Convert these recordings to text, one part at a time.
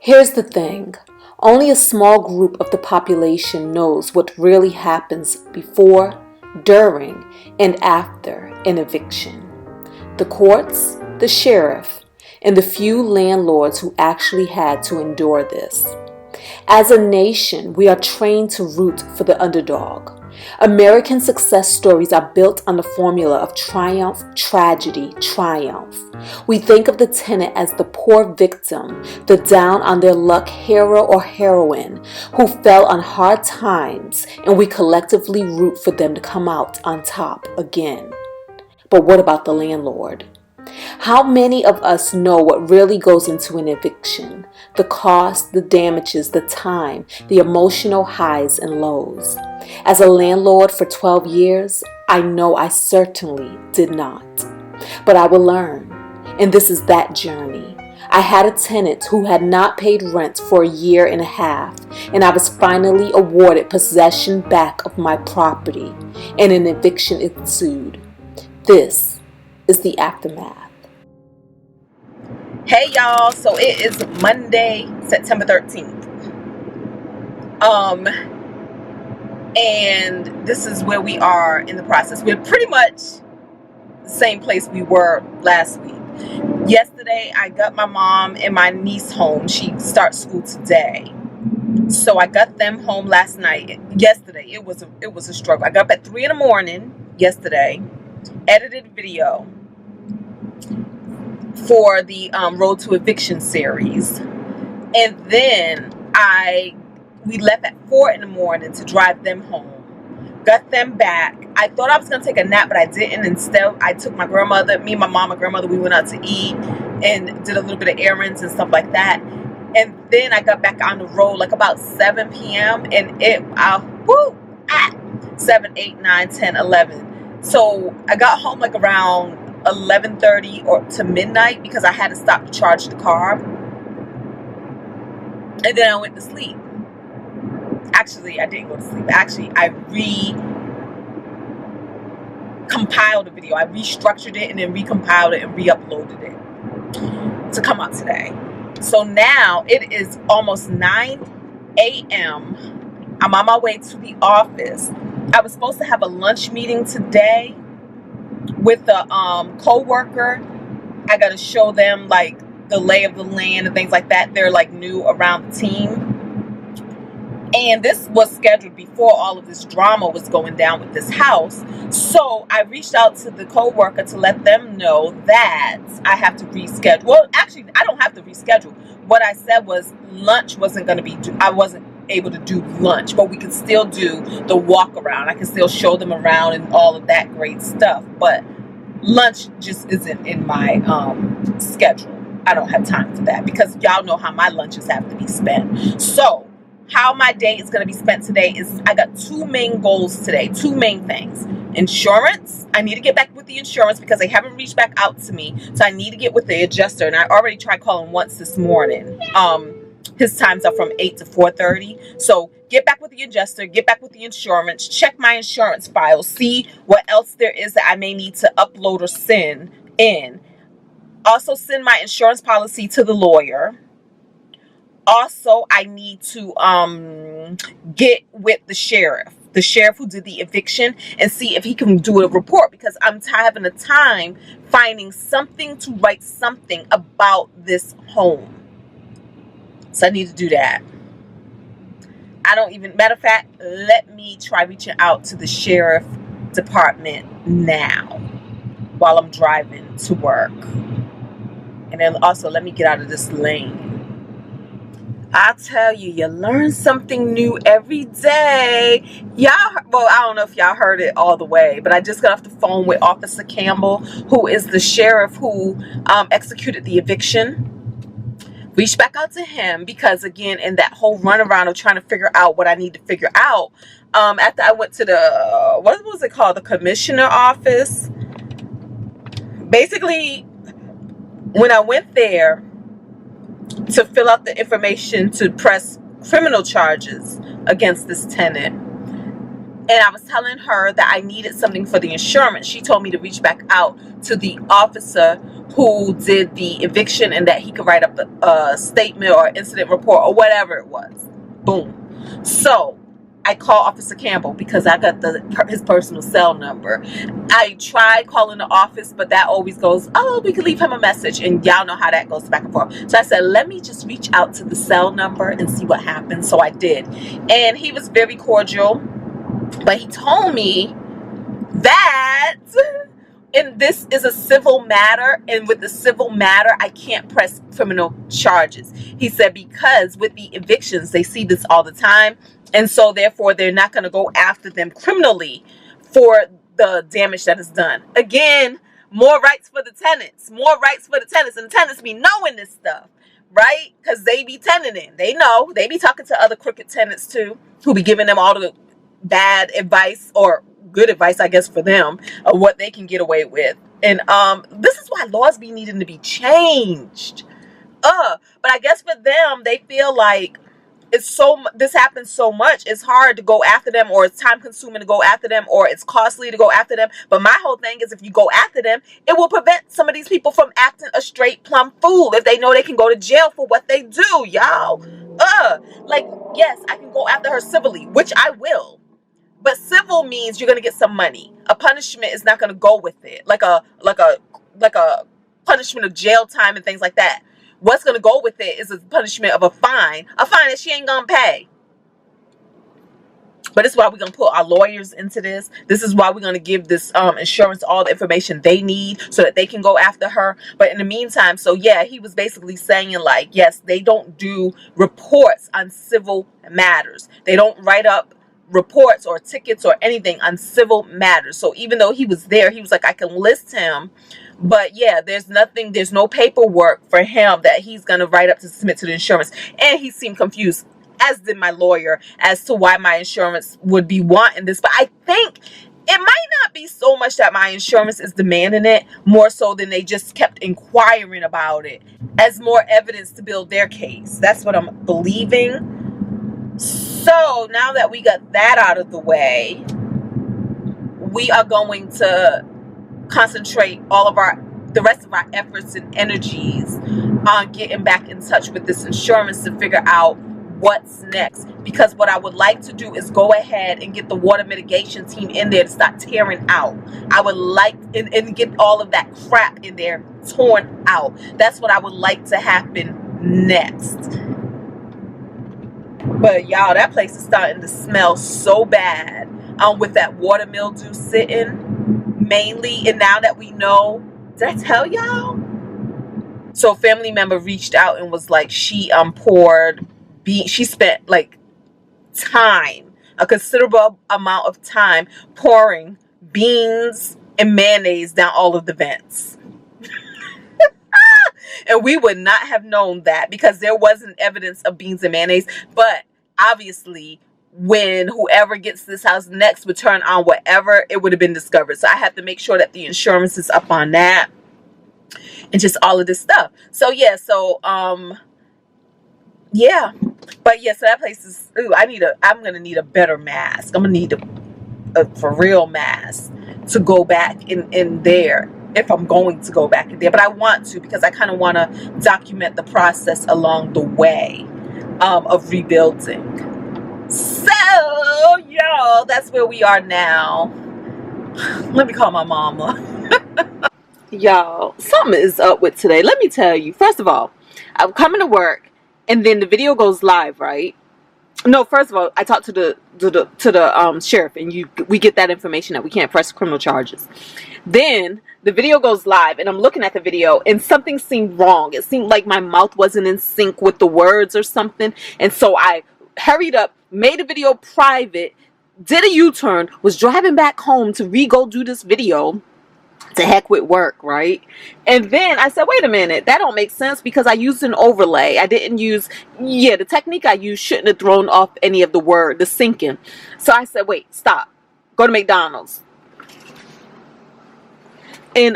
Here's the thing. Only a small group of the population knows what really happens before, during, and after an eviction. The courts, the sheriff, and the few landlords who actually had to endure this. As a nation, we are trained to root for the underdog. American success stories are built on the formula of triumph, tragedy, triumph. We think of the tenant as the poor victim, the down on their luck hero or heroine who fell on hard times, and we collectively root for them to come out on top again. But what about the landlord? How many of us know what really goes into an eviction? The cost, the damages, the time, the emotional highs and lows. As a landlord for 12 years, I know I certainly did not. But I will learn, and this is that journey. I had a tenant who had not paid rent for a year and a half, and I was finally awarded possession back of my property, and an eviction ensued. This is the aftermath. Hey y'all, so it is Monday, September 13th. And this is where we are in the process. We're pretty much the same place we were last week. Yesterday, I got my mom and my niece home. She starts school today. So I got them home last night. Yesterday, it was a struggle. I got up at 3 in the morning yesterday, edited video for the Road to Eviction series, and then we left at 4 in the morning to drive them home. Got them back. I thought I was gonna take a nap, but I didn't. Instead, I took my grandmother, me and my mom and grandmother. We went out to eat and did a little bit of errands and stuff like that. And then I got back on the road like about 7 p.m. and 7, 8, 9, 10, 11. So I got home like around 11:30 or to midnight because I had to stop to charge the car, and then I went to sleep. Actually, I didn't go to sleep. Actually, I compiled the video. I restructured it and then recompiled it and re-uploaded it to come out today. So now it is almost 9 a.m. I'm on my way to the office. I was supposed to have a lunch meeting today with a co-worker. I got to show them like the lay of the land and things like that. They're like new around the team. And this was scheduled before all of this drama was going down with this house. So I reached out to the co-worker to let them know that I have to reschedule. Well, actually, I don't have to reschedule. What I said was lunch wasn't going to be, I wasn't able to do lunch, but we could still do the walk around. I can still show them around and all of that great stuff. But lunch just isn't in my schedule. I don't have time for that because y'all know how my lunches have to be spent. So how my day is going to be spent today is I got two main goals today, two main things. Insurance. I need to get back with the insurance because they haven't reached back out to me. So I need to get with the adjuster. And I already tried calling once this morning. His times are from 8 to 4:30. So get back with the adjuster, get back with the insurance, check my insurance file, see what else there is that I may need to upload or send in. Also send my insurance policy to the lawyer. Also, I need to get with the sheriff who did the eviction, and see if he can do a report because I'm having a time finding something to write something about this home. So I need to do that. Matter of fact, let me try reaching out to the sheriff department now while I'm driving to work. And then also let me get out of this lane. I tell you, you learn something new every day. Y'all, well, I don't know if y'all heard it all the way, but I just got off the phone with Officer Campbell, who is the sheriff who executed the eviction. Reached back out to him because, again, in that whole runaround of trying to figure out what I need to figure out, after I went to the, what was it called? The commissioner office. Basically, when I went there to fill out the information to press criminal charges against this tenant, and I was telling her that I needed something for the insurance, she told me to reach back out to the officer who did the eviction and that he could write up a statement or incident report or whatever it was. Boom. So I call Officer Campbell because I got his personal cell number. I tried calling the office, but that always goes, oh, we can leave him a message. And y'all know how that goes back and forth. So I said, let me just reach out to the cell number and see what happens. So I did. And he was very cordial. But he told me that... and this is a civil matter, and with the civil matter, I can't press criminal charges. He said because with the evictions, they see this all the time, and so therefore they're not going to go after them criminally for the damage that is done. Again, more rights for the tenants, more rights for the tenants, and the tenants be knowing this stuff, right? Because they be tenanting. They know. They be talking to other crooked tenants too, who be giving them all the bad advice or good advice, I guess, for them of what they can get away with. And this is why laws be needing to be changed. But I guess for them, they feel like this happens so much, it's hard to go after them, or it's time consuming to go after them, or it's costly to go after them. But my whole thing is, if you go after them, it will prevent some of these people from acting a straight plumb fool if they know they can go to jail for what they do, y'all. Like, yes, I can go after her civilly, which I will. But civil means you're gonna get some money. A punishment is not gonna go with it, like a punishment of jail time and things like that. What's gonna go with it is a punishment of a fine that she ain't gonna pay. But this is why we're gonna put our lawyers into this. This is why we're gonna give this insurance all the information they need so that they can go after her. But in the meantime, so yeah, he was basically saying like, yes, they don't do reports on civil matters. They don't write up reports or tickets or anything on civil matters. So even though he was there, he was like, I can list him, but yeah, there's no paperwork for him that he's going to write up to submit to the insurance. And he seemed confused, as did my lawyer, as to why my insurance would be wanting this. But I think it might not be so much that my insurance is demanding it, more so than they just kept inquiring about it as more evidence to build their case. That's what I'm believing. So now that we got that out of the way, we are going to concentrate the rest of our efforts and energies on getting back in touch with this insurance to figure out what's next. Because what I would like to do is go ahead and get the water mitigation team in there to start tearing out. I would like and get all of that crap in there torn out. That's what I would like to happen next. But y'all, that place is starting to smell so bad with that water mildew sitting mainly. And now that we know, did I tell y'all? So a family member reached out and was like, she spent like a considerable amount of time pouring beans and mayonnaise down all of the vents. And we would not have known that because there wasn't evidence of beans and mayonnaise. But obviously, when whoever gets this house next would turn on whatever, it would have been discovered. So I have to make sure that the insurance is up on that and just all of this stuff. So yeah, yeah. But yeah, so that place is, I'm going to need a better mask. I'm going to need a for real mask to go back in there. If I'm going to go back in there, but I want to, because I kind of want to document the process along the way of rebuilding. So y'all, that's where we are now. Let me call my mama. Y'all, something is up with today. Let me tell you. First of all, I'm coming to work and then the video goes live, right? No, first of all, I talked to the sheriff, and we get that information that we can't press criminal charges. Then the video goes live, and I'm looking at the video, and something seemed wrong. It seemed like my mouth wasn't in sync with the words or something, and so I hurried up, made a video private, did a U-turn, was driving back home to go do this video. To heck with work, right? And then I said, wait a minute, that don't make sense because I used an overlay. I didn't use, the technique I used shouldn't have thrown off any of the syncing. So I said, wait, stop. Go to McDonald's. And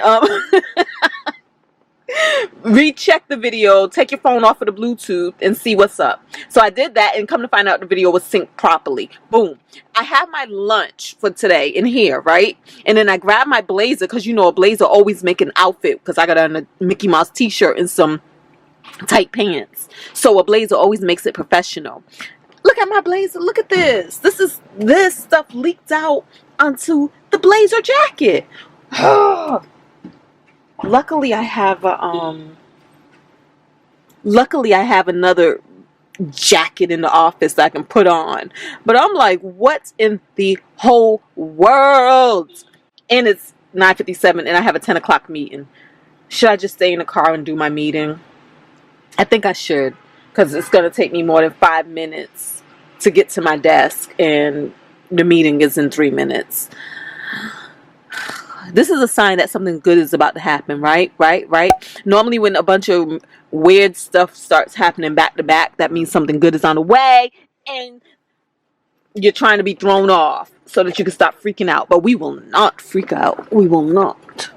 Recheck the video, take your phone off of the Bluetooth and see what's up. So I did that, and come to find out the video was synced properly. Boom. I have my lunch for today in here, right? And then I grabbed my blazer, because you know a blazer always make an outfit, because I got on a Mickey Mouse t-shirt and some tight pants. So a blazer always makes it professional. Look at my blazer. Look at this. This stuff leaked out onto the blazer jacket. Luckily I have another jacket in the office that I can put on. But I'm like, what in the whole world? And it's 9:57 and I have a 10 o'clock meeting. Should I just stay in the car and do my meeting? I think I should, because it's going to take me more than 5 minutes to get to my desk, and the meeting is in 3 minutes. This is a sign that something good is about to happen, right? Normally when a bunch of weird stuff starts happening back to back, that means something good is on the way, and you're trying to be thrown off so that you can stop freaking out. But we will not freak out. We will not.